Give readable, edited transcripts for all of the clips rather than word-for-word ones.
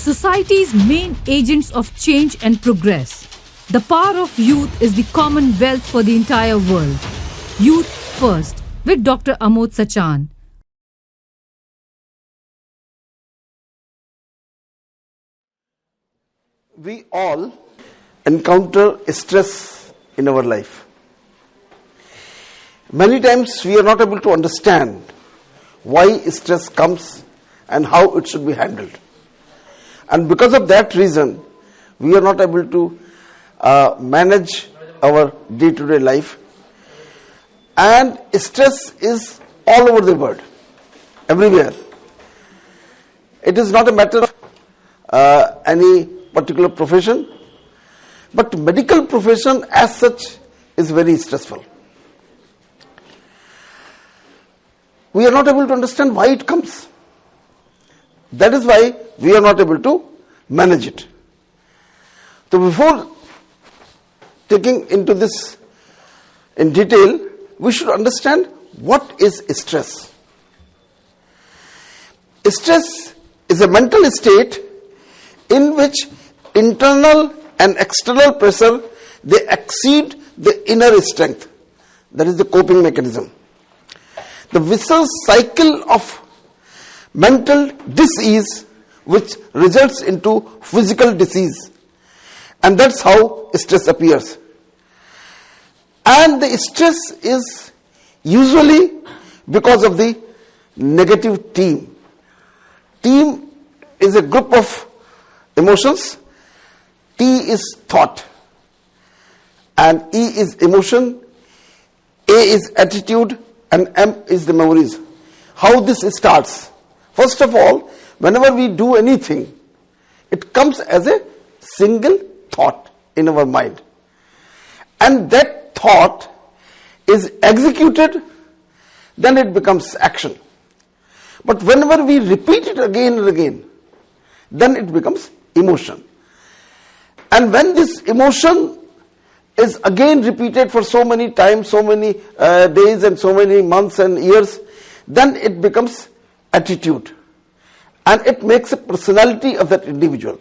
Society's main agents of change and progress. The power of youth is the common wealth for the entire world. Youth First with Dr. Amod Sachan. We all encounter stress in our life. Many times we are not able to understand why stress comes and how it should be handled. And because of that reason, we are not able to manage our day-to-day life. And stress is all over the world, everywhere. It is not a matter of any particular profession, but medical profession as such is very stressful. We are not able to understand why it comes. That is why we are not able to manage it. So before taking into this in detail, we should understand what is stress. Stress is a mental state in which internal and external pressure, they exceed the inner strength. That is the coping mechanism. The vicious cycle of mental disease which results into physical disease. And that's how stress appears. And the stress is usually because of the negative team. Team is a group of emotions. T is thought. And E is emotion. A is attitude. And M is the memories. How this starts? First of all, whenever we do anything, it comes as a single thought in our mind. And that thought is executed, then it becomes action. But whenever we repeat it again and again, then it becomes emotion. And when this emotion is again repeated for so many times, so many days and so many months and years, then it becomes attitude. And it makes a personality of that individual.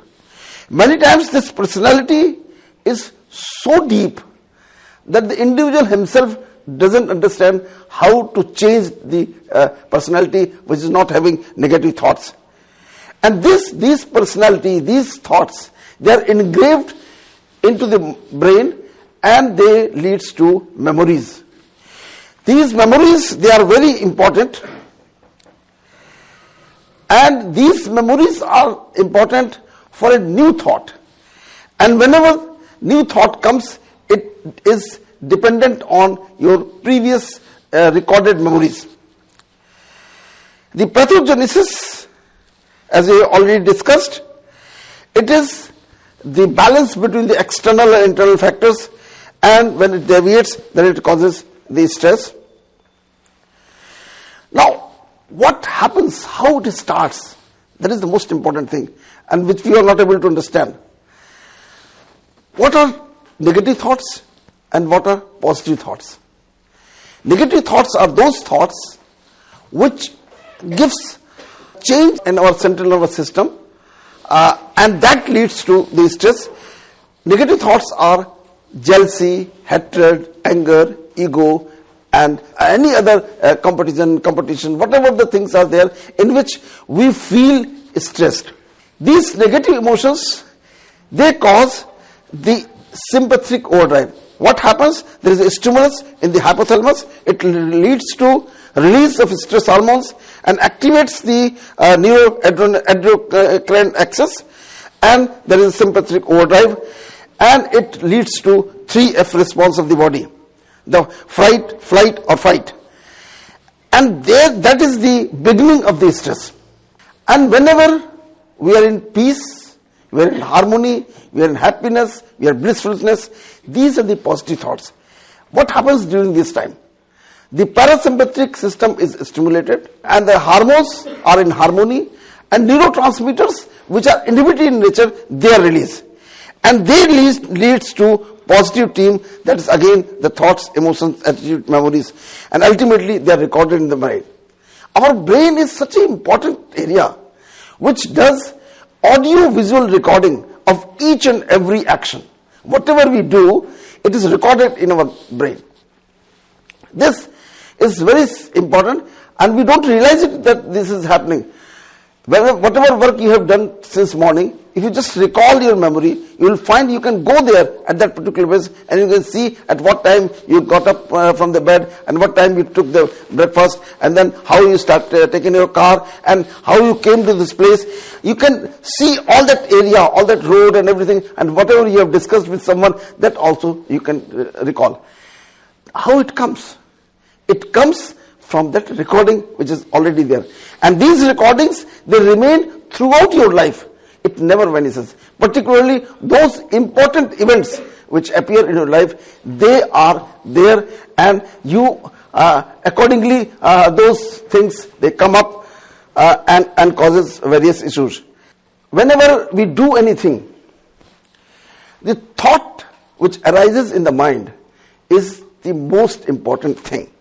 Many times this personality is so deep that the individual himself doesn't understand how to change the personality which is not having negative thoughts. And these personality, these thoughts, they are engraved into the brain and they leads to memories. These memories, they are very important. And these memories are important for a new thought. And whenever new thought comes, it is dependent on your previous recorded memories. The pathogenesis, as we already discussed, it is the balance between the external and internal factors, and when it deviates, then it causes the stress. Now, what happens, how it starts, that is the most important thing, and which we are not able to understand. What are negative thoughts and what are positive thoughts? Negative thoughts are those thoughts which gives change in our central nervous system, and that leads to the stress. Negative thoughts are jealousy, hatred, anger, ego, and any other competition, whatever the things are there in which we feel stressed. These negative emotions, they cause the sympathetic overdrive. What happens? There is a stimulus in the hypothalamus. It leads to release of stress hormones and activates the neuroendocrine axis, and there is a sympathetic overdrive, and it leads to 3F response of the body. The fright, flight or fight. And that is the beginning of the stress. And whenever we are in peace, we are in harmony, we are in happiness, we are blissfulness, these are the positive thoughts. What happens during this time? The parasympathetic system is stimulated and the hormones are in harmony, and neurotransmitters which are inhibitory in nature, they are released. And they leads to positive team, that is again the thoughts, emotions, attitude, memories, and ultimately they are recorded in the brain. Our brain is such an important area which does audio visual recording of each and every action. Whatever we do, it is recorded in our brain. This is very important, and we don't realize it that this is happening. Whatever work you have done since morning, if you just recall your memory, you will find you can go there at that particular place and you can see at what time you got up from the bed and what time you took the breakfast, and then how you start taking your car and how you came to this place. You can see all that area, all that road and everything, and whatever you have discussed with someone, that also you can recall. How it comes? It comes from that recording which is already there. And these recordings, they remain throughout your life. It never vanishes. Particularly those important events which appear in your life, they are there, and you accordingly those things, they come up and causes various issues. Whenever we do anything, the thought which arises in the mind is the most important thing.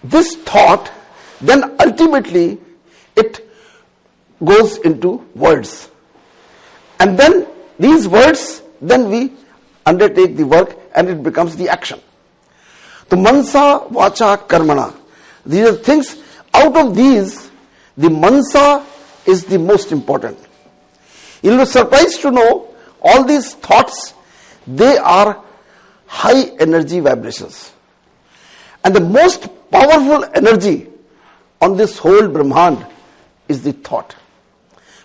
This thought, then ultimately it goes into words, and then these words, then we undertake the work and it becomes the action. So mansa, vacha, karmana, these are things. Out of these, the mansa is the most important. You'll be surprised to know all these thoughts, they are high energy vibrations, and the most powerful energy on this whole Brahmand is the thought.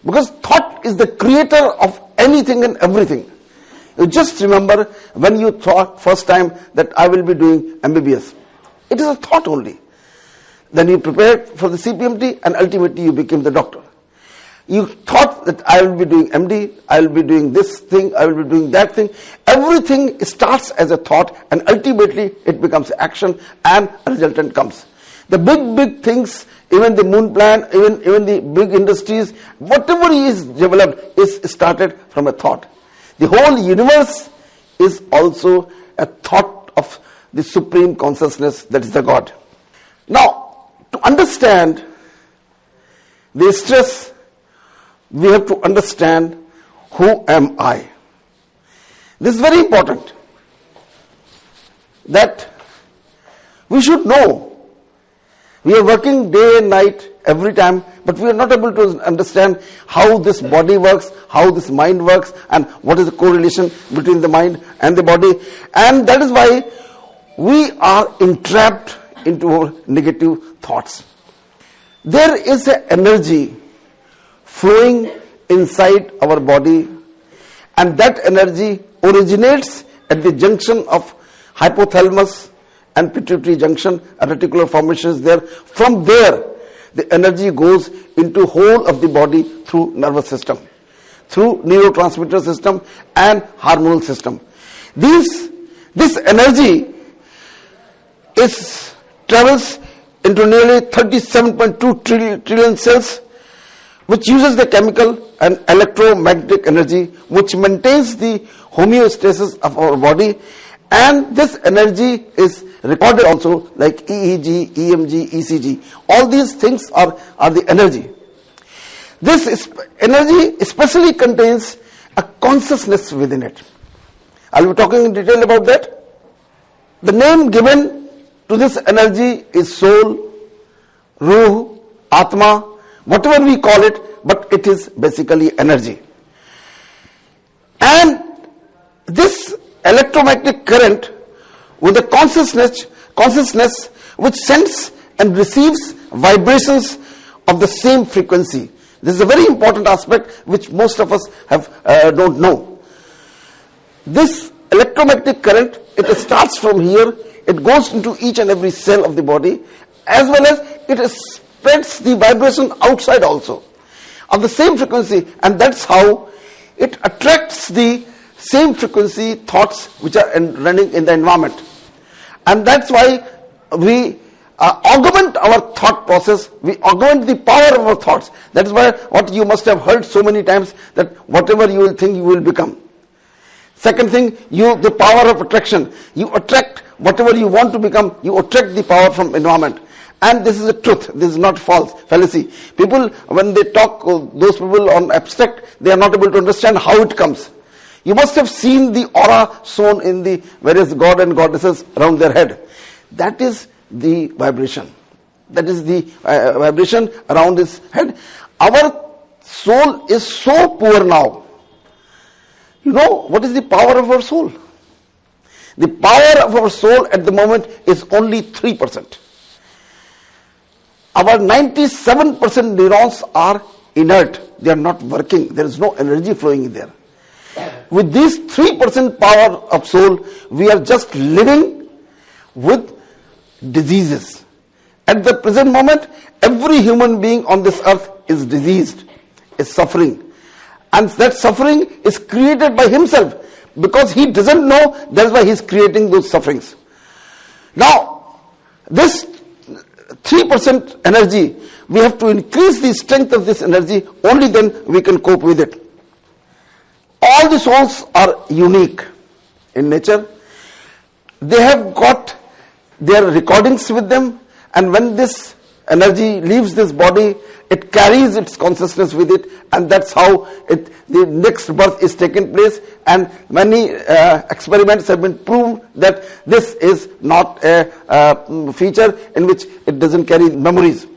Because thought is the creator of anything and everything. You just remember when you thought first time that I will be doing MBBS. It is a thought only. Then you prepared for the CPMT and ultimately you became the doctor. You thought that I will be doing MD, I will be doing this thing, I will be doing that thing. Everything starts as a thought and ultimately it becomes action and a resultant comes. The big things, even the moon plan, even the big industries, whatever is developed is started from a thought. The whole universe is also a thought of the supreme consciousness, that is the God. Now, to understand the stress, we have to understand who am I. This is very important, that we should know. We are working day and night every time, but we are not able to understand how this body works, how this mind works, and what is the correlation between the mind and the body. And that is why we are entrapped into negative thoughts. There is an energy flowing inside our body, and that energy originates at the junction of hypothalamus and pituitary junction. A reticular formation is there. From there, the energy goes into whole of the body through nervous system, through neurotransmitter system and hormonal system. This energy travels into nearly 37.2 trillion cells, which uses the chemical and electromagnetic energy, which maintains the homeostasis of our body. And this energy is recorded also like EEG, EMG, ECG. All these things are the energy. This energy especially contains a consciousness within it. I'll be talking in detail about that. The name given to this energy is soul, ruh, atma, whatever we call it, but it is basically energy. And this electromagnetic current with the consciousness which sends and receives vibrations of the same frequency. This is a very important aspect which most of us don't know. This electromagnetic current, it starts from here, it goes into each and every cell of the body, as well as it spreads the vibration outside also of the same frequency, and that's how it attracts the same frequency thoughts which are running in the environment. And that's why we augment our thought process, we augment the power of our thoughts. That is why what you must have heard so many times, that whatever you will think, you will become. Second thing, the power of attraction. You attract whatever you want to become, you attract the power from environment. And this is the truth. This is not false, fallacy. People, when they talk, those people on abstract, they are not able to understand how it comes. You must have seen the aura shown in the various god and goddesses around their head. That is the vibration. That is the vibration around his head. Our soul is so poor now. You know, what is the power of our soul? The power of our soul at the moment is only 3%. Our 97% neurons are inert. They are not working. There is no energy flowing in there. With this 3% power of soul, we are just living with diseases. At the present moment, every human being on this earth is diseased, is suffering. And that suffering is created by himself, because he doesn't know. That's why he's creating those sufferings. Now, this 3% energy, we have to increase the strength of this energy. Only then we can cope with it. All the souls are unique in nature. They have got their recordings with them, and when this energy leaves this body, it carries its consciousness with it, and that's how the next birth is taking place. And many experiments have been proved that this is not a feature in which it doesn't carry memories.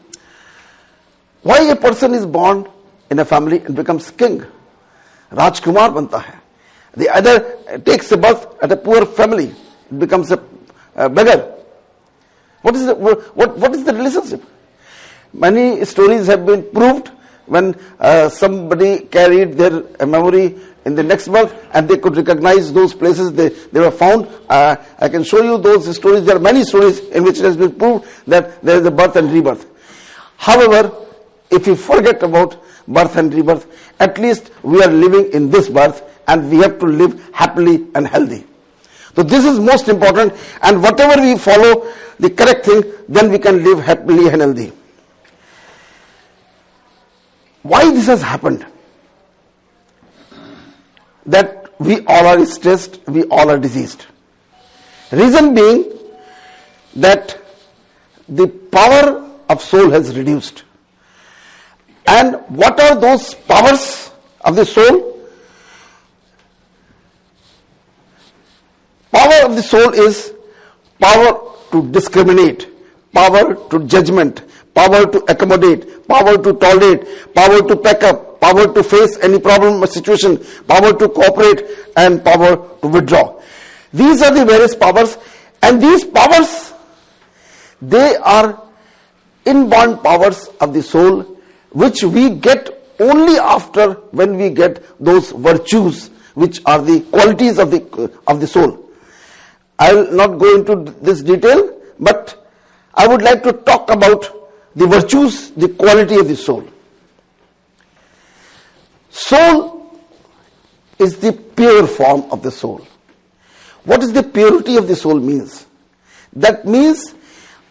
Why a person is born in a family and becomes king? Rajkumar banta hai. The other takes a birth at a poor family, it becomes a beggar. What is the relationship? Many stories have been proved when somebody carried their memory in the next birth and they could recognize those places they were found. I can show you those stories. There are many stories in which it has been proved that there is a birth and rebirth. However, if you forget about birth and rebirth, at least we are living in this birth and we have to live happily and healthy. So this is most important, and whatever we follow the correct thing, then we can live happily and healthy. Why this has happened? That we all are stressed, we all are diseased. Reason being that the power of soul has reduced. And what are those powers of the soul? Power of the soul is power to discriminate, power to judgment, power to accommodate, power to tolerate, power to pack up, power to face any problem or situation, power to cooperate, and power to withdraw. These are the various powers, and these powers, they are inborn powers of the soul, which we get only after when we get those virtues, which are the qualities of the soul. I will not go into this detail, but I would like to talk about the virtues, the quality of the soul. Soul is the pure form of the soul. What is the purity of the soul means? That means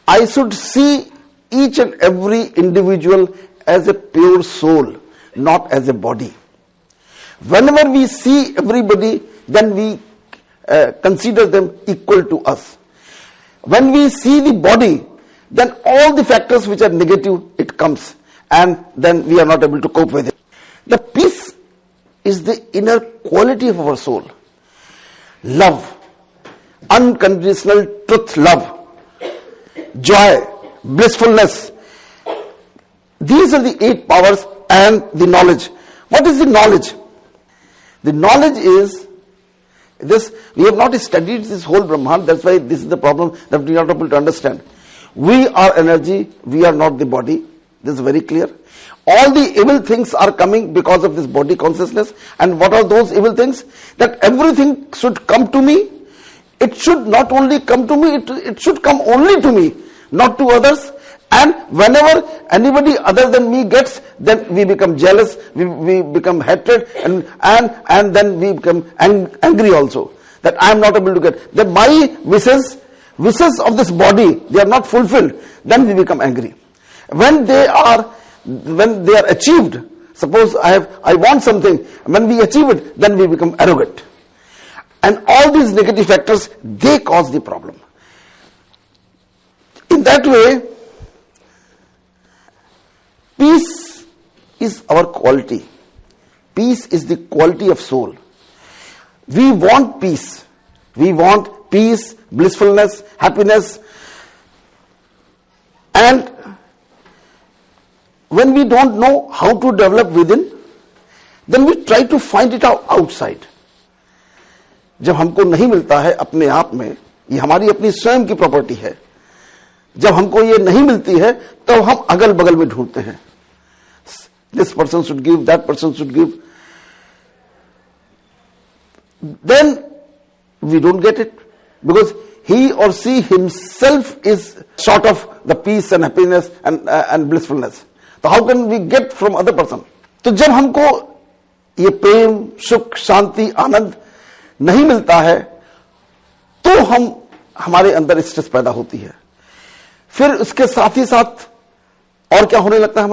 I should see each and every individual as a pure soul, not as a body. Whenever we see everybody, then we consider them equal to us. When we see the body, then all the factors which are negative, it comes, and then we are not able to cope with it. The peace is the inner quality of our soul. Love, unconditional truth love, joy, blissfulness. These are the 8 powers, and the knowledge. What is the knowledge? The knowledge is this. We have not studied this whole Brahman. That's why this is the problem, that we are not able to understand. We are energy, we are not the body. This is very clear. All the evil things are coming because of this body consciousness. And what are those evil things? That everything should come to me. It should not only come to me, it should come only to me, not to others. And whenever anybody other than me gets, then we become jealous, we become hatred, and then we become angry also. That I am not able to get. That my wishes of this body, they are not fulfilled, then we become angry. When they are achieved, suppose I want something, when we achieve it, then we become arrogant. And all these negative factors, they cause the problem. In that way, Peace is our quality. Peace is the quality of soul. We want peace. We want peace, blissfulness, happiness. And when we don't know how to develop within, then we try to find it out outside. जब हमको नहीं मिलता है अपने आप में, ये हमारी अपनी स्वयं की प्रॉपर्टी है, जब हमको ये नहीं मिलती है तो हम अगल बगल में ढूंढते हैं. This person should give, that person should give. Then we don't get it because he or she himself is short of the peace and happiness and blissfulness. So how can we get from other person? तो जब हमको ये प्रेम, सुख, शांति, आनंद नहीं मिलता है तो हमारे अंदर स्ट्रेस पैदा होती है. फिर उसके साथ ही साथ और क्या होने लगता है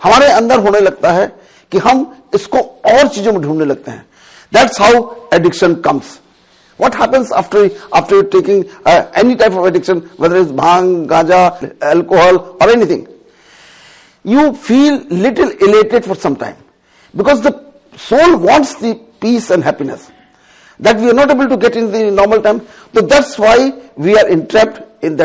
हमारे अंदर होने लगता है कि हम इसको और चीजों में ढूंढने लगते हैं. That's how addiction comes. What happens after taking any type of addiction, whether it's bhang, gaja, alcohol or anything? You feel little elated for some time because the soul wants the peace and happiness that we are not able to get in the normal time. So that's why we are entrapped in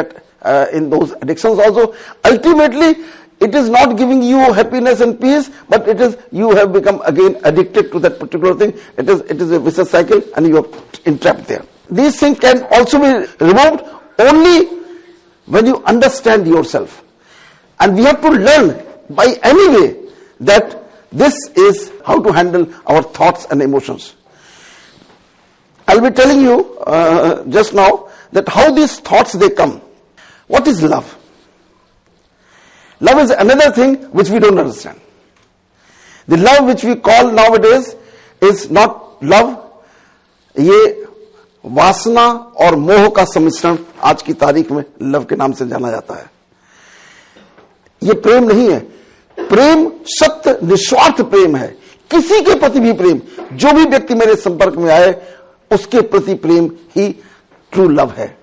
in those addictions also. Ultimately, it is not giving you happiness and peace, but it is you have become again addicted to that particular thing. It is a vicious cycle and you are entrapped there. These things can also be removed only when you understand yourself. And we have to learn by any way that this is how to handle our thoughts and emotions. I'll be telling you just now that how these thoughts they come. What is love? Love is another thing which we don't understand. The love which we call nowadays is not love. ये वासना और मोह का सम्मिश्रण आज की तारीख में लव के नाम से जाना जाता है. ये प्रेम नहीं है. प्रेम सत्य निस्वार्थ प्रेम है. किसी के प्रति भी प्रेम, जो भी व्यक्ति मेरे संपर्क में आए उसके प्रति प्रेम ही ट्रू लव है.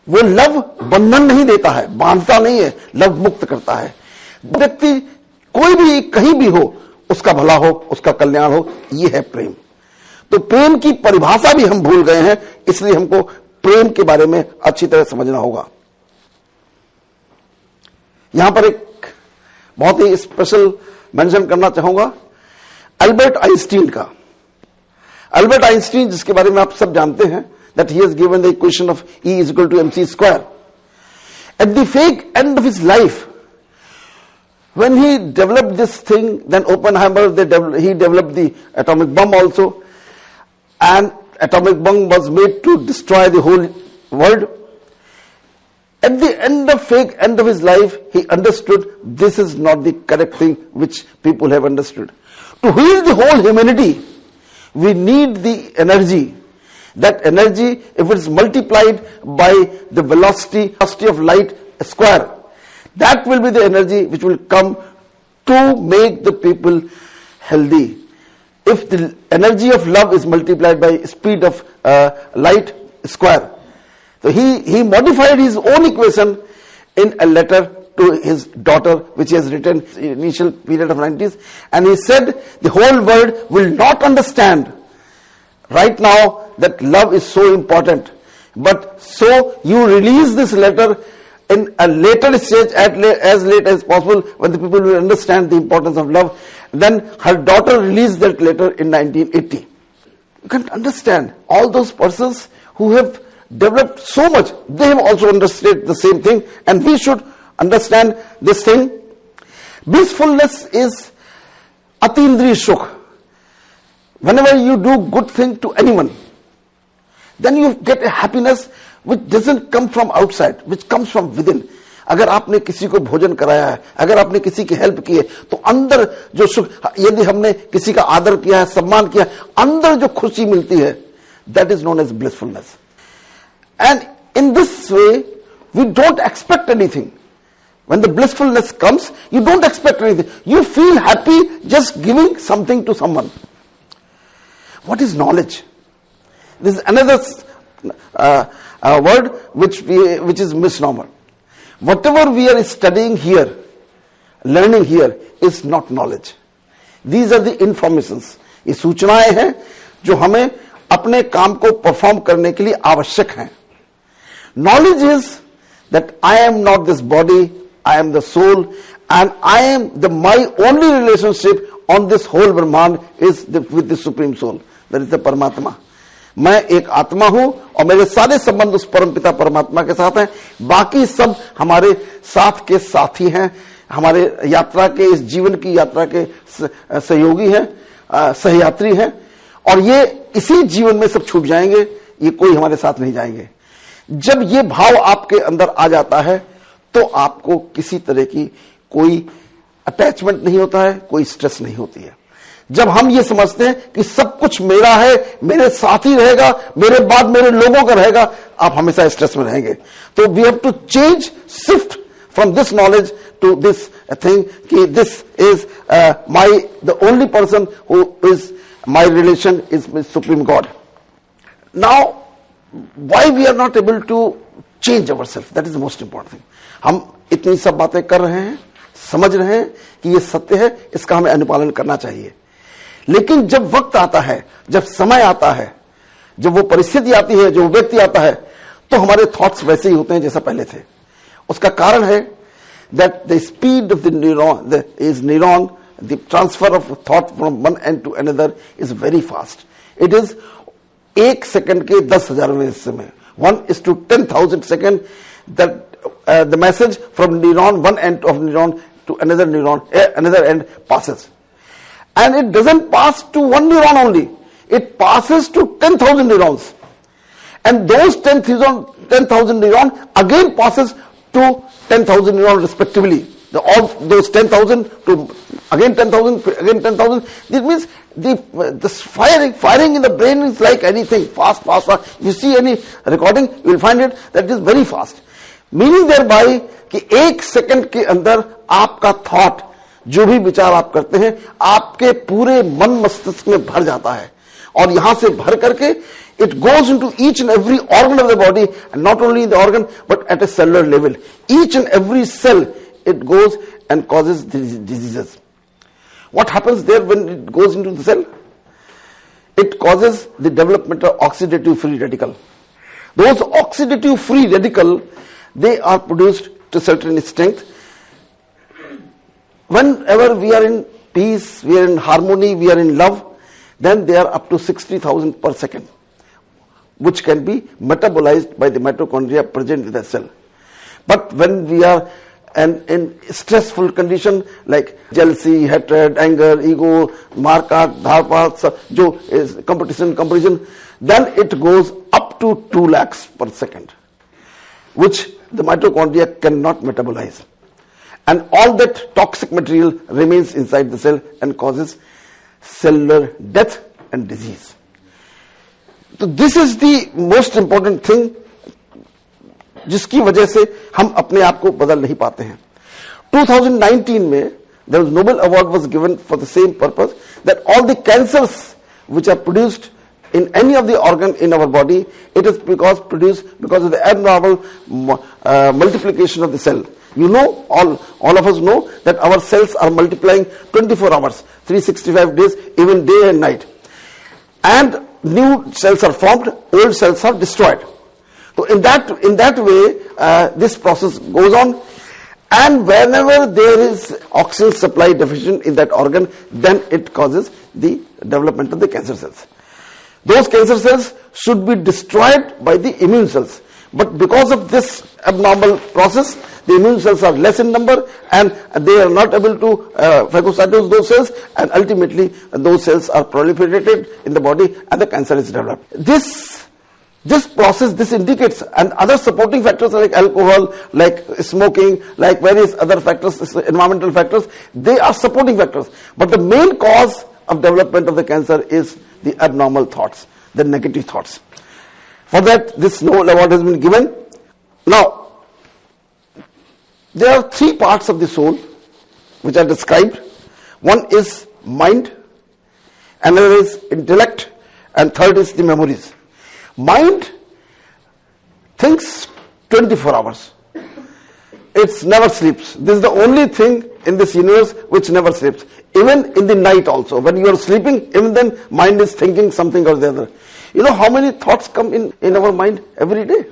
वो लव बंधन नहीं देता है, बांधता नहीं है, लव मुक्त करता है. व्यक्ति कोई भी कहीं भी हो उसका भला हो, उसका कल्याण हो, ये है प्रेम. तो प्रेम की परिभाषा भी हम भूल गए हैं, इसलिए हमको प्रेम के बारे में अच्छी तरह समझना होगा. यहां पर एक बहुत ही स्पेशल मेंशन करना चाहूंगा अल्बर्ट आइंस्टीन का. अल्बर्ट आइंस्टीन जिसके बारे में आप सब जानते हैं, that he has given the equation of E is equal to mc square. At the fake end of his life, when he developed this thing, then Oppenheimer, he developed the atomic bomb also, and atomic bomb was made to destroy the whole world. At the end of his life, he understood this is not the correct thing which people have understood. To heal the whole humanity, we need the energy. That energy, if it is multiplied by the velocity of light square, that will be the energy which will come to make the people healthy. If the energy of love is multiplied by speed of light square. So he modified his own equation in a letter to his daughter, which he has written in initial period of 90s, and he said the whole world will not understand right now that love is so important, but so you release this letter in a later stage, as late as possible, when the people will understand the importance of love. Then her daughter released that letter in 1980. You can understand all those persons who have developed so much, they have also understood the same thing, and we should understand this thing. Blissfulness is atindriya sukh. Whenever you do good thing to anyone, then you get a happiness which doesn't come from outside, which comes from within. अगर आपने किसी को भोजन कराया है, अगर आपने किसी की हेल्प की है, तो अंदर जो सुख, यदि हमने किसी का आदर किया है, सम्मान किया, अंदर जो खुशी मिलती है, that is known as blissfulness. And in this way, we don't expect anything. When the blissfulness comes, you don't expect anything. You feel happy just giving something to someone. What is knowledge? This is another word which is misnomer. Whatever we are studying here, learning here is not knowledge. These are the informations. ये सूचनाएं हैं जो हमें अपने काम को perform करने के लिए आवश्यक हैं. Knowledge is that I am not this body, I am the soul, and I am my only relationship on this whole Brahmand is with the Supreme Soul. That is the Paramatma. मैं एक आत्मा हूं और मेरे सारे संबंध उस परमपिता परमात्मा के साथ हैं. बाकी सब हमारे साथ के साथी हैं, हमारे यात्रा के, इस जीवन की यात्रा के सहयोगी हैं, सहयात्री हैं. और ये इसी जीवन में सब छूट जाएंगे, ये कोई हमारे साथ नहीं जाएंगे. जब ये भाव आपके अंदर आ जाता है तो आपको किसी तरह की कोई अटैचमेंट नहीं होता है, कोई स्ट्रेस नहीं होती है. जब हम ये समझते हैं कि सब कुछ मेरा है, मेरे साथ ही रहेगा, मेरे बाद मेरे लोगों का रहेगा, आप हमेशा स्ट्रेस में रहेंगे. तो we have to change, shift from this knowledge to this thing कि this is my the only person who is my relation is with supreme God. Now why we are not able to change ourselves, that is the most important thing. हम इतनी सब बातें कर रहे हैं, समझ रहे हैं कि ये सत्य है, इसका हमें अनुपालन करना चाहिए. लेकिन जब वक्त आता है, जब समय आता है, जब वो परिस्थिति आती है, जो व्यक्ति आता है, तो हमारे थॉट्स वैसे ही होते हैं जैसा पहले थे. उसका कारण है that the speed of the neuron, the transfer of thought from one end to another is very fast. It is 1 second के 10,000वें हिस्से में, 1:10,000 second, that the message from neuron, one end of neuron to another neuron, another end passes. And it doesn't pass to one neuron only, it passes to 10,000 neurons. And those 10,000 neurons again passes to 10,000 neurons respectively. All those 10,000 to again 10,000, again 10,000. This means the firing in the brain is like anything, fast. You see any recording, you will find it that it is very fast. Meaning thereby कि 1 second के अंदर आपका thought, जो भी विचार आप करते हैं, आपके पूरे मन मस्तिष्क में भर जाता है. और यहां से भर करके it goes into each and every organ of the body, and not only in the organ but at a cellular level. Each and every cell it goes and causes diseases. What happens there when it goes into the cell? It causes the development of oxidative free radical. Those oxidative free radical, they are produced to certain strength. Whenever we are in peace, we are in harmony, we are in love, then they are up to 60,000 per second, which can be metabolized by the mitochondria present in the cell. But when we are in stressful condition like jealousy, hatred, anger, ego, markaat, dharpat, jo is competition, then it goes up to 2 lakhs per second, which the mitochondria cannot metabolize. And all that toxic material remains inside the cell and causes cellular death and disease. So this is the most important thing जिसकी वजह से हम अपने आप को बदल नहीं पाते हैं. 2019 में there was Nobel Award was given for the same purpose, that all the cancers which are produced in any of the organ in our body, it is produced because of the abnormal multiplication of the cell. You know, all of us know that our cells are multiplying 24 hours, 365 days, even day and night. And new cells are formed, old cells are destroyed. So in that way, this process goes on, and whenever there is oxygen supply deficient in that organ, then it causes the development of the cancer cells. Those cancer cells should be destroyed by the immune cells, but because of this abnormal process, the immune cells are less in number and they are not able to phagocytose those cells, and ultimately those cells are proliferated in the body and the cancer is developed. This process, this indicates, and other supporting factors like alcohol, like smoking, like various other factors, environmental factors, they are supporting factors. But the main cause of development of the cancer is the abnormal thoughts, the negative thoughts. For that, this Nobel Award has been given. Now, there are 3 parts of the soul which are described. One is mind, another is intellect, and third is the memories. Mind thinks 24 hours. It never sleeps. This is the only thing in this universe which never sleeps. Even in the night also, when you are sleeping, even then mind is thinking something or the other. You know how many thoughts come in our mind every day?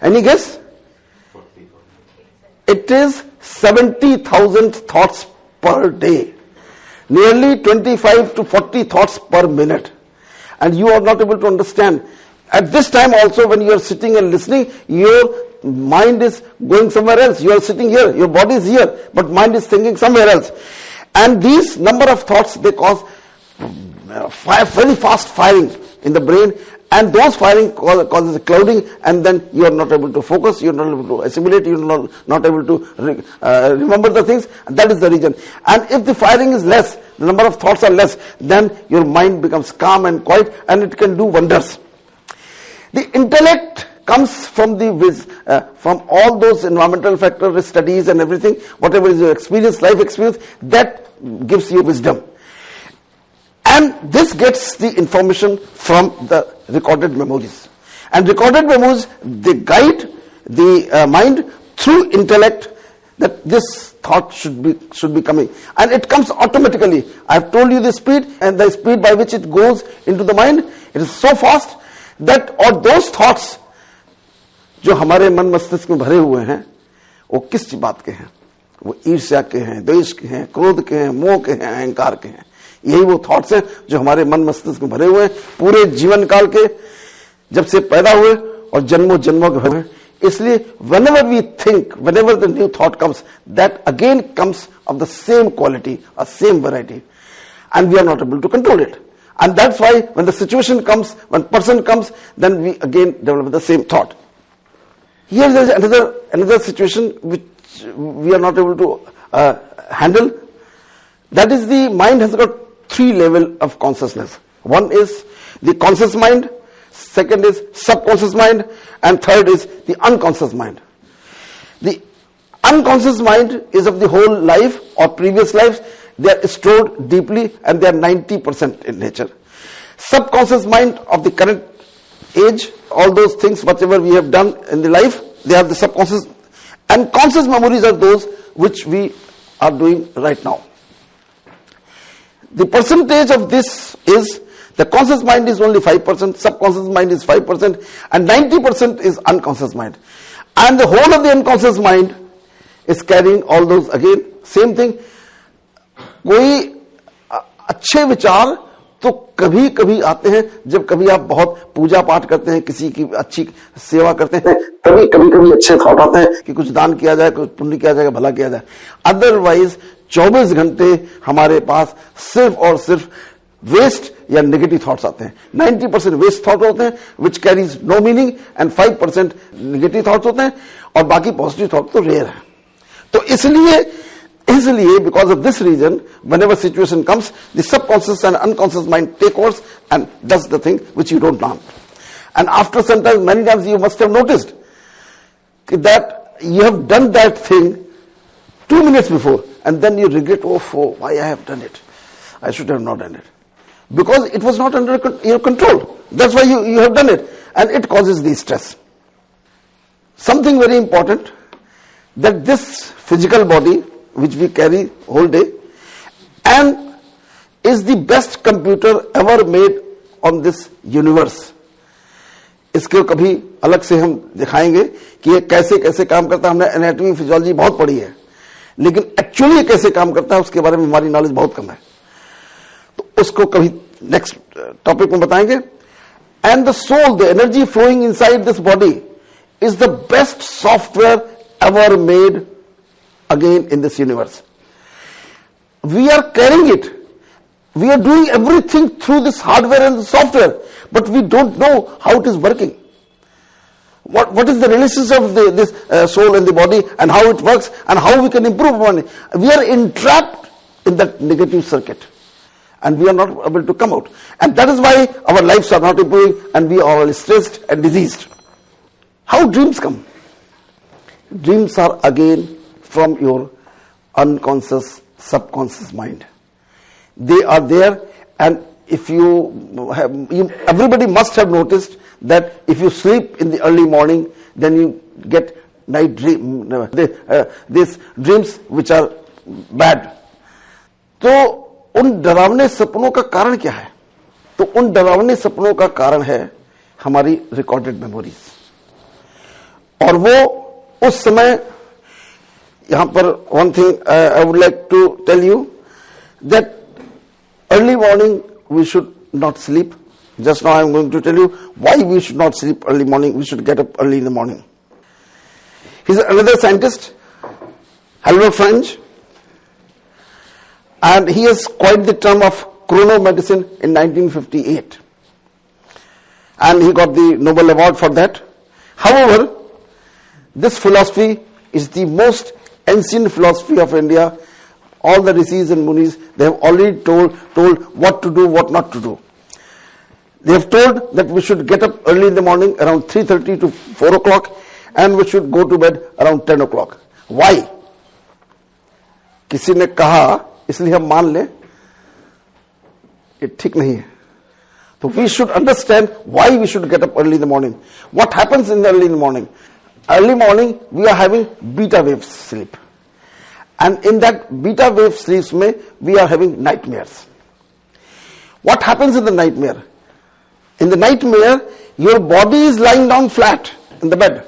Any guess? It is 70,000 thoughts per day. Nearly 25 to 40 thoughts per minute. And you are not able to understand. At this time also, when you are sitting and listening, your mind is going somewhere else. You are sitting here, your body is here, but mind is thinking somewhere else. And these number of thoughts, they cause very fast firing in the brain, and those firing causes clouding, and then you are not able to focus, you are not able to assimilate, you are not able to remember the things, and that is the reason. And if the firing is less, the number of thoughts are less, then your mind becomes calm and quiet, and it can do wonders. The intellect comes from from all those environmental factors, studies and everything, whatever is your experience, life experience, that gives you wisdom. And this gets the information from the recorded memories. And recorded memories, they guide the mind through intellect, that this thought should be coming. And it comes automatically. I have told you the speed, and the speed by which it goes into the mind, it is so fast that all those thoughts जो हमारे मन मस्तिष्क में भरे हुए हैं, वो किस बात के हैं? वो ईर्ष्या के हैं, द्वेष के हैं, क्रोध के हैं, मोह के हैं, अहंकार के हैं. यही वो थॉट्स हैं जो हमारे मन मस्तिष्क में भरे हुए हैं पूरे जीवन काल के, जब से पैदा हुए और जन्मों जन्मों के भरे. इसलिए whenever we think, whenever the new thought comes, that again comes of the same quality or same variety, and we are not able to control it. And that's why when the situation comes, when person comes, then we again develop the same thought. Here there is another situation which we are not able to handle. That is, the mind has got 3 levels of consciousness. One is the conscious mind, second is subconscious mind, and third is the unconscious mind. The unconscious mind is of the whole life or previous lives. They are stored deeply, and they are 90% in nature. Subconscious mind of the current age, all those things whatever we have done in the life, they are the subconscious, and conscious memories are those which we are doing right now. The percentage of this is, the conscious mind is only 5%, subconscious mind is 5%, and 90% is unconscious mind. And the whole of the unconscious mind is carrying all those, again same thing. कोई अच्छे विचार तो कभी कभी आते हैं जब कभी आप बहुत पूजा पाठ करते हैं, किसी की अच्छी सेवा करते हैं, तभी कभी कभी अच्छे थॉट आते हैं कि कुछ दान किया जाए, कुछ पुण्य किया जाए, भला किया जाए. अदरवाइज 24 घंटे हमारे पास सिर्फ और सिर्फ वेस्ट या नेगेटिव थॉट्स आते हैं. 90% वेस्ट थॉट होते हैं which carries no meaning, and 5% negative thoughts होते हैं, और बाकी पॉजिटिव थॉट तो रेयर है. तो इसलिए because of this reason, whenever situation comes, the subconscious and unconscious mind take course and does the thing which you don't want. And after some time, many times you must have noticed that you have done that thing 2 minutes before, and then you regret, oh, why I have done it. I should have not done it. Because it was not under your control. That's why you have done it. And it causes the stress. Something very important, that this physical body which we carry whole day, and is the best computer ever made on this universe. इसके कभी अलग से हम दिखाएंगे कि ये कैसे कैसे काम करता है. हमने एनाटॉमी फिजियोलॉजी बहुत पढ़ी है, लेकिन एक्चुअली कैसे काम करता है उसके बारे में हमारी नॉलेज बहुत कम है. तो उसको कभी नेक्स्ट टॉपिक में बताएंगे. And the soul, the energy flowing inside this body is the best software ever made again in this universe. We are carrying it. We are doing everything through this hardware and software, but we don't know how it is working. What is the relationship of this soul and the body, and how it works, and how we can improve upon it. We are entrapped in that negative circuit, and we are not able to come out. And that is why our lives are not improving, and we are all stressed and diseased. How dreams come? Dreams are again from your unconscious, subconscious mind. They are there, and if everybody must have noticed that if you sleep in the early morning, then you get night dream, these dreams which are bad. तो उन डरावने सपनों का कारण क्या है? तो उन डरावने सपनों का कारण है हमारी रिकॉर्डेड मेमोरीज. और वो उस समय, यहां पर one thing I would like to tell you that early morning we should not sleep. Just now I am going to tell you why we should not sleep early morning. We should get up early in the morning. He's another scientist, Albert French, and he has coined the term of chronomedicine in 1958, and he got the Nobel Award for that. However, this philosophy is the most ancient philosophy of India. All the rishis and munis, they have already told what to do, what not to do. They have told that we should get up early in the morning around 3:30 to 4 o'clock and we should go to bed around 10 o'clock. Why? किसी ने कहा इसलिए हम मान लें, ये ठीक नहीं है. So we should understand why we should get up early in the morning. What happens in the early in the morning? Early morning we are having beta wave sleep. And in that beta wave sleeps we are having nightmares. What happens in the nightmare? In the nightmare, your body is lying down flat in the bed,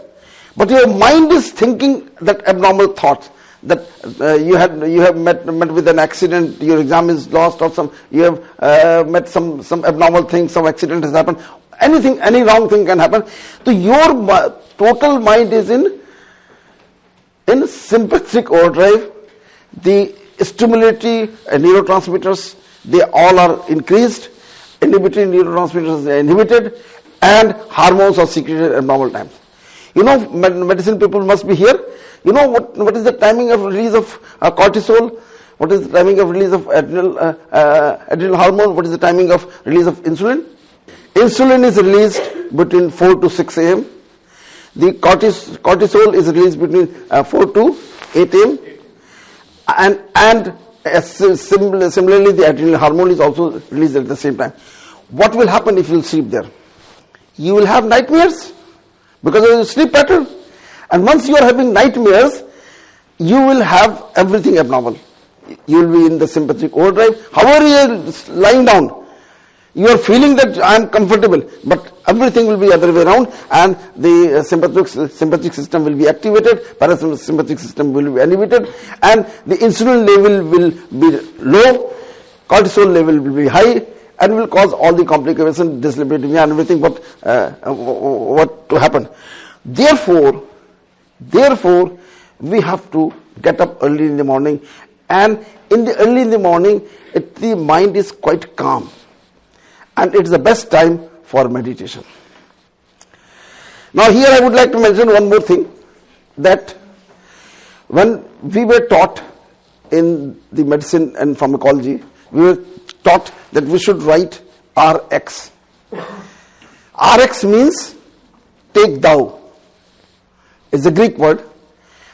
but your mind is thinking that abnormal thoughts, that you have met with an accident, your exam is lost, or you have met some abnormal thing, some accident has happened, anything, any wrong thing can happen. So your total mind is in sympathetic overdrive. The stimulatory neurotransmitters, they all are increased, inhibitory neurotransmitters are inhibited, and hormones are secreted at normal times. You know, medicine people must be here. You know what is the timing of release of cortisol? What is the timing of release of adrenal hormone? What is the timing of release of insulin? Insulin is released between 4 to 6 a.m. The cortisol is released between 4 to 8 a.m. And similarly the adrenal hormone is also released at the same time. What will happen if you sleep there? You will have nightmares because of your sleep pattern. And once you are having nightmares, you will have everything abnormal. You will be in the sympathetic overdrive. However you are lying down, you are feeling that I am comfortable, but everything will be other way around, and the sympathetic system will be activated, parasympathetic system will be inhibited, and the insulin level will be low, cortisol level will be high, and will cause all the complications, dyslipidemia and everything what to happen. Therefore, we have to get up early in the morning, and early in the morning, the mind is quite calm. And it's the best time for meditation. Now here I would like to mention one more thing, that when we were taught in the medicine and pharmacology, we were taught that we should write RX. RX means take thou. It's a Greek word,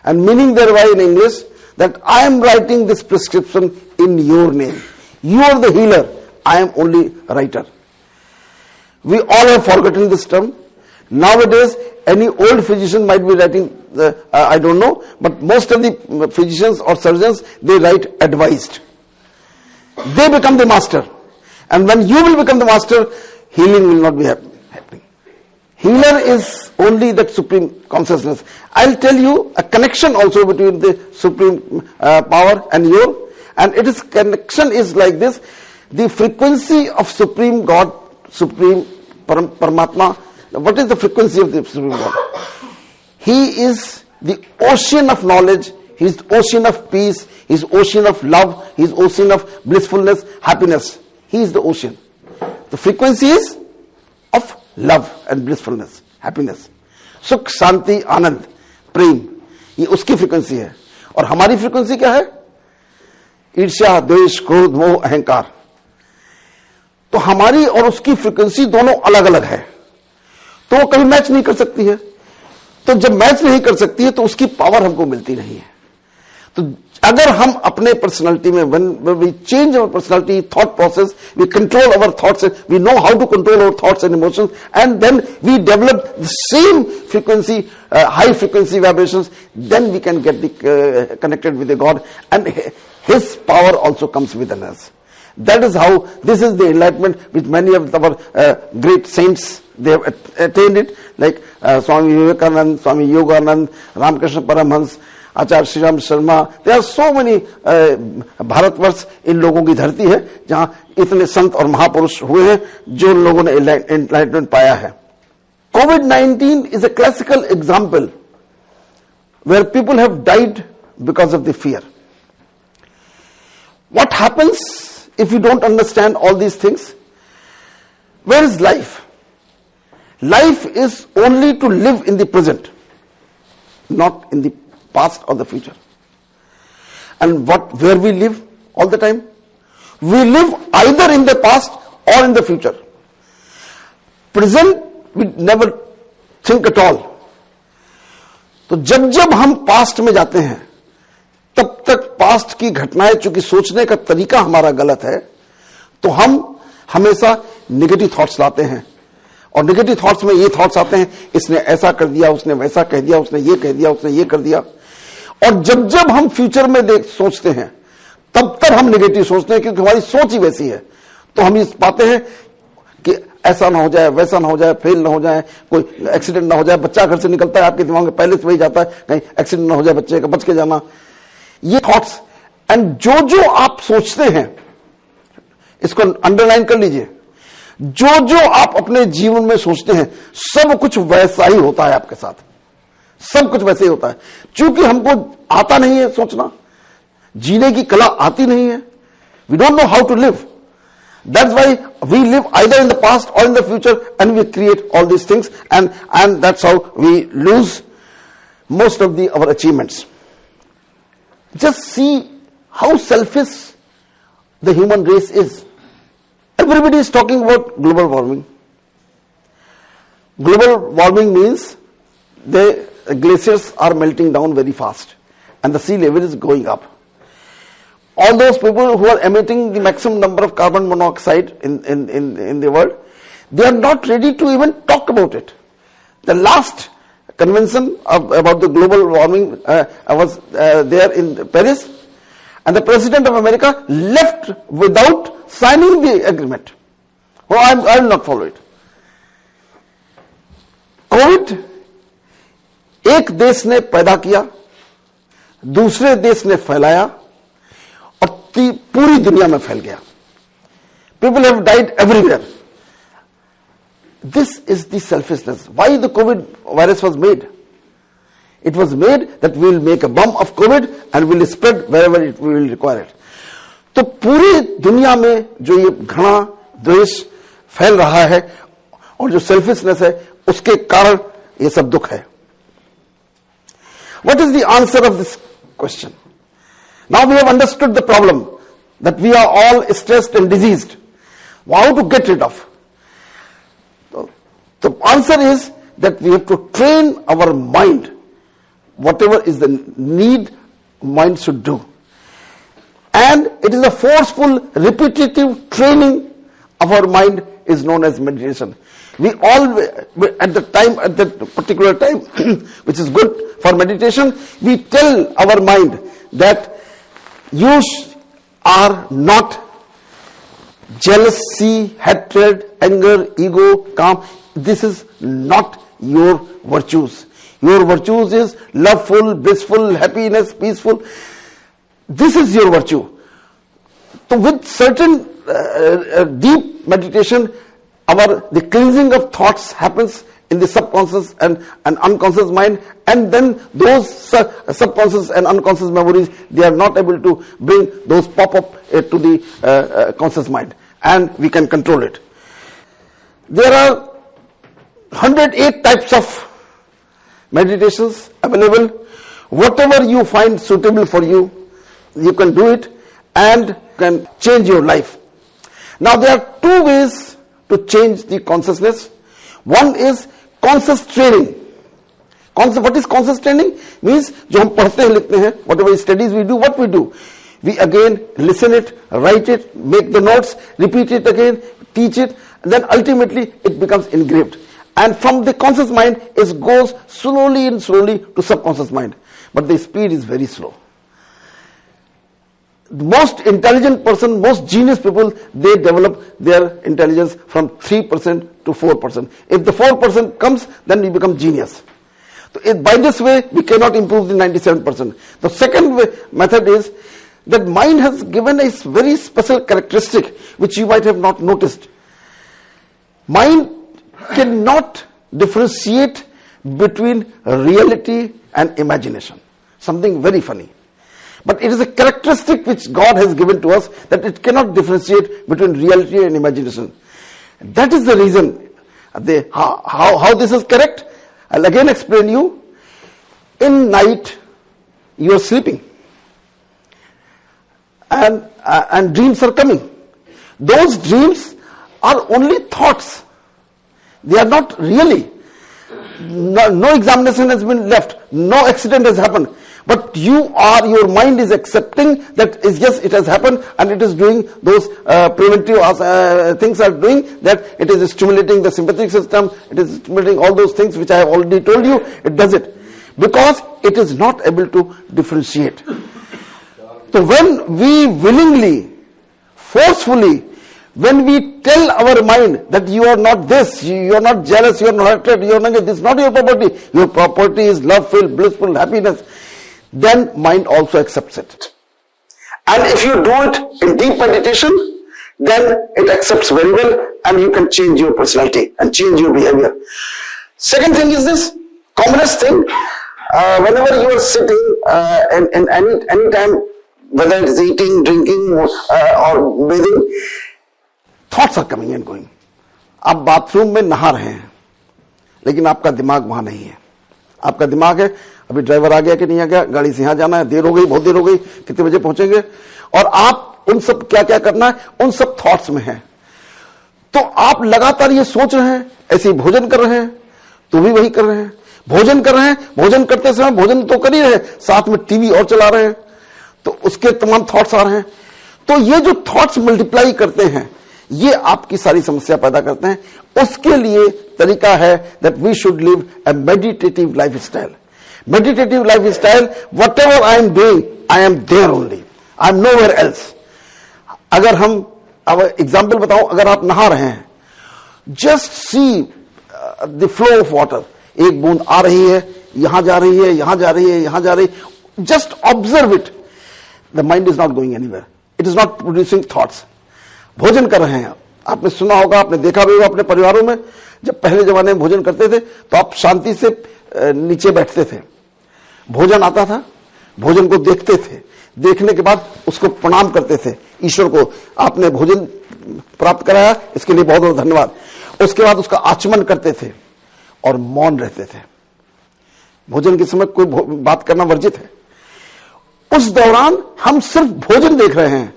and meaning thereby in English that I am writing this prescription in your name. You are the healer, I am only writer. We all have forgotten this term. Nowadays, any old physician might be writing, I don't know, but most of the physicians or surgeons, they write advised. They become the master. And when you will become the master, healing will not be happening. Healer is only that supreme consciousness. I'll tell you a connection also between the supreme power and your, and it is connection is like this. The frequency of supreme God, supreme Paramatma, what is the frequency of the supreme God? He is the ocean of knowledge, he is the ocean of peace, he is ocean of love, he is ocean of blissfulness, happiness. He is the ocean. The frequency is of love and blissfulness, happiness. Sukh, Shanti, Anand, Prem. ये उसकी frequency है. और हमारी frequency क्या है? ईर्ष्या, द्वेष, क्रोध, मोह, अहंकार. तो हमारी और उसकी फ्रीक्वेंसी दोनों अलग अलग है, तो वो कभी मैच नहीं कर सकती है. तो जब मैच नहीं कर सकती है तो उसकी पावर हमको मिलती नहीं है. तो अगर हम अपने पर्सनालिटी में, when we change our personality, thought process, we control our thoughts, we know how to control our thoughts and emotions, and then we develop the same frequency, high frequency vibrations, then we can get connected with the God, and His power also comes within us. That is how, this is the enlightenment which many of our great saints, they have attained it, like Swami Vivekanand, Swami Yoganand, Ramakrishna Paramhans, Acharya Shri Ram Sharma. There are so many. Bharatvarsh इन लोगों की धरती है जहां इतने संत और महापुरुष हुए हैं जो लोगों ने एनलाइटमेंट पाया है. COVID-19 is a classical example where people have died because of the fear. What happens if you don't understand all these things? Where is life? Life is only to live in the present, not in the past or the future. And where we live all the time? We live either in the past or in the future. Present we never think at all. तो जब हम past में जाते हैं तब तक past की घटनाएं, चूंकि सोचने का तरीका हमारा गलत है, तो हम हमेशा नेगेटिव थॉट्स लाते हैं. और नेगेटिव थॉट्स में ये थॉट्स आते हैं, इसने ऐसा कर दिया, उसने वैसा कह दिया, उसने ये कह दिया, उसने ये कर दिया. और जब हम फ्यूचर में सोचते हैं तब तक हम नेगेटिव सोचते हैं, क्योंकि हमारी सोच ही वैसी है. तो हम ये पाते हैं कि ऐसा ना हो जाए, वैसा ना हो जाए, फेल ना हो जाए, कोई एक्सीडेंट ना हो जाए. बच्चा घर से निकलता है, आपके दिमाग में पहले से वही जाता है, कहीं एक्सीडेंट ना हो जाए, बच्चे का बच के जाना. ये थॉट्स, एंड जो आप सोचते हैं, इसको अंडरलाइन कर लीजिए, जो आप अपने जीवन में सोचते हैं सब कुछ वैसा ही होता है आपके साथ. सब कुछ वैसे ही होता है. चूंकि हमको आता नहीं है सोचना, जीने की कला आती नहीं है, we don't know how to live. That's why we live either in the past or in the future, and we create all these things, and that's how we lose most of our achievements. Just see how selfish the human race is. Everybody is talking about global warming. Global warming means the glaciers are melting down very fast and the sea level is going up. All those people who are emitting the maximum number of carbon monoxide in the world, they are not ready to even talk about it. The last convention about the global warming was there in Paris, and the President of America left without signing the agreement. Oh, I will not follow it. COVID एक देश ने पैदा किया, दूसरे देश ने फैलाया, और पूरी दुनिया में फैल गया. People have died everywhere. This is the selfishness. Why the COVID virus was made? It was made that we will make a bomb of COVID and we will spread wherever we will require it. तो पूरी दुनिया में जो ये घृणा, द्वेष फैल रहा है और जो सेल्फिशनेस है, उसके कारण ये सब दुख है. What is the answer of this question? Now we have understood the problem, that we are all stressed and diseased. How to get rid of? The answer is that we have to train our mind. Whatever is the need, mind should do. And it is a forceful, repetitive training of our mind is known as meditation. We all, at that particular time, which is good for meditation, we tell our mind that you are not jealousy, hatred, anger, ego, calm. This is not your virtues. Your virtues is loveful, blissful, happiness, peaceful. This is your virtue. So with certain deep meditation, the cleansing of thoughts happens in the subconscious and unconscious mind, and then those subconscious and unconscious memories, they are not able to bring those pop up to the conscious mind, and we can control it. There are 108 types of meditations available. Whatever you find suitable for you, you can do it and can change your life. Now there are two ways to change the consciousness. One is conscious training. What is conscious training? Means जो हम पढ़ते हैं लिखते हैं, whatever studies we do, what we do, we again listen it, write it, make the notes, repeat it again, teach it, then ultimately it becomes engraved. And from the conscious mind, it goes slowly and slowly to subconscious mind. But the speed is very slow. The most intelligent person, most genius people, they develop their intelligence from 3% to 4%. If the 4% comes, then we become genius. So by this way, we cannot improve the 97%. The second method is that mind has given a very special characteristic which you might have not noticed. Mind cannot differentiate between reality and imagination. Something very funny. But it is a characteristic which God has given to us, that it cannot differentiate between reality and imagination. That is the reason how this is correct. I'll again explain you. In night, you are sleeping. And dreams are coming. Those dreams are only thoughts. They are not really. No examination has been left. No accident has happened. But your mind is accepting that yes, it has happened, and it is doing those preventive things are doing, that it is stimulating the sympathetic system, it is stimulating all those things which I have already told you, it does it. Because it is not able to differentiate. So when we willingly, forcefully, when we tell our mind that you are not this, you are not jealous, you are not hatred, you are not, this is not your property, your property is love-filled, blissful happiness, then mind also accepts it. And if you do it in deep meditation, then it accepts very well, and you can change your personality and change your behavior. Second thing is this, commonest thing, whenever you are sitting in any time, whether it is eating, drinking or bathing, thoughts are coming and going. आप bathroom में नहा रहे हैं, लेकिन आपका दिमाग वहां नहीं है. आपका दिमाग है अभी ड्राइवर आ गया कि नहीं आ गया, गाड़ी से यहां जाना है, देर हो गई, बहुत देर हो गई, कितने बजे पहुंचेंगे, और आप उन सब क्या क्या करना है, उन सब थॉट्स में है. तो आप लगातार ये सोच रहे हैं, ऐसे ही भोजन कर रहे हैं तो भी वही कर रहे हैं, भोजन कर रहे हैं, भोजन करते समय भोजन तो कर ही रहे हैं, साथ में टीवी और चला रहे हैं, तो उसके तमाम थॉट्स आ रहे हैं. तो ये जो थॉट्स मल्टीप्लाई करते हैं, ये आपकी सारी समस्या पैदा करते हैं. उसके लिए तरीका है that we should live a meditative lifestyle. Meditative lifestyle, whatever I am doing, I am there only, I am nowhere else. अगर हम अब एग्जाम्पल बताऊं, अगर आप नहा रहे हैं, just see the flow of water, एक बूंद आ रही है, यहां जा रही है, यहां जा रही है, यहां जा रही है, just observe it. The mind is not going anywhere, it is not producing thoughts. भोजन कर रहे हैं, आपने सुना होगा, आपने देखा भी होगा अपने परिवारों में, जब पहले जमाने में भोजन करते थे तो आप शांति से नीचे बैठते थे, भोजन आता था, भोजन को देखते थे, देखने के बाद उसको प्रणाम करते थे, ईश्वर को आपने भोजन प्राप्त कराया, इसके लिए बहुत बहुत धन्यवाद. उसके बाद उसका आचमन करते थे और मौन रहते थे. भोजन के समय कोई बात करना वर्जित है. उस दौरान हम सिर्फ भोजन देख रहे हैं,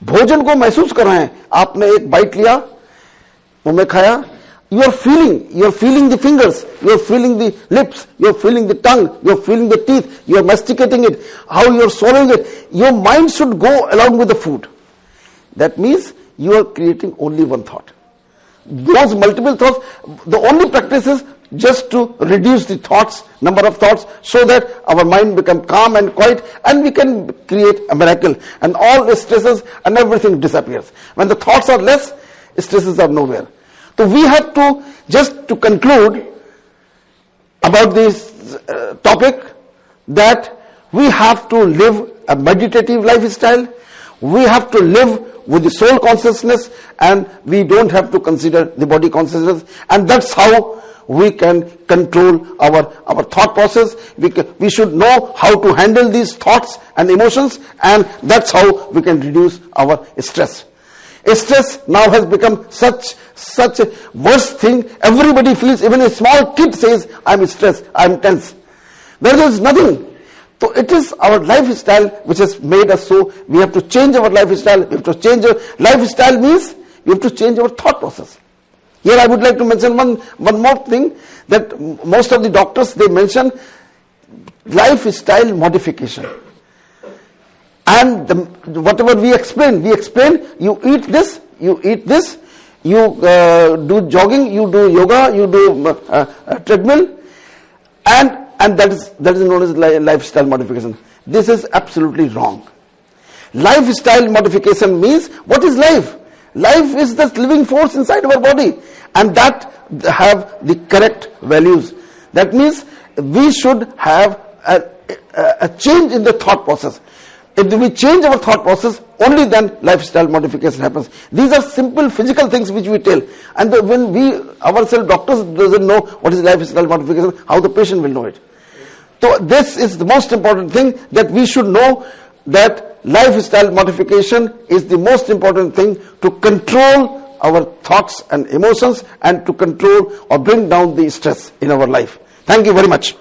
भोजन को महसूस कर रहे हैं. आपने एक बाइट लिया, मुंह में खाया, you are feeling the fingers, you are feeling the lips, you are feeling the tongue, you are feeling the teeth, you are masticating it, how you are swallowing it. Your mind should go along with the food. That means you are creating only one thought. Those multiple thoughts, the only practice is just to reduce the thoughts, number of thoughts, so that our mind become calm and quiet, and we can create a miracle, and all the stresses and everything disappears. When the thoughts are less, stresses are nowhere. So we have to, just to conclude about this topic, that we have to live a meditative lifestyle, we have to live with the soul consciousness, and we don't have to consider the body consciousness, and that's how we can control our thought process. We should know how to handle these thoughts and emotions, and that's how we can reduce our stress. Stress now has become such a worst thing. Everybody feels, even a small kid says, I'm stressed, I'm tense. There is nothing. So it is our lifestyle which has made us so. We have to change our lifestyle. We have to change our lifestyle means we have to change our thought process. Here I would like to mention one more thing, that most of the doctors, they mention lifestyle modification. And whatever we explain, you eat this, you do jogging, you do yoga, you do treadmill, and that is known as lifestyle modification. This is absolutely wrong. Lifestyle modification means, what is life? Life is the living force inside our body, and that have the correct values. That means we should have a change in the thought process. If we change our thought process, only then lifestyle modification happens. These are simple physical things which we tell, and when we ourselves, doctors, doesn't know what is lifestyle modification, how the patient will know it. So this is the most important thing, that we should know that lifestyle modification is the most important thing to control our thoughts and emotions, and to control or bring down the stress in our life. Thank you very much.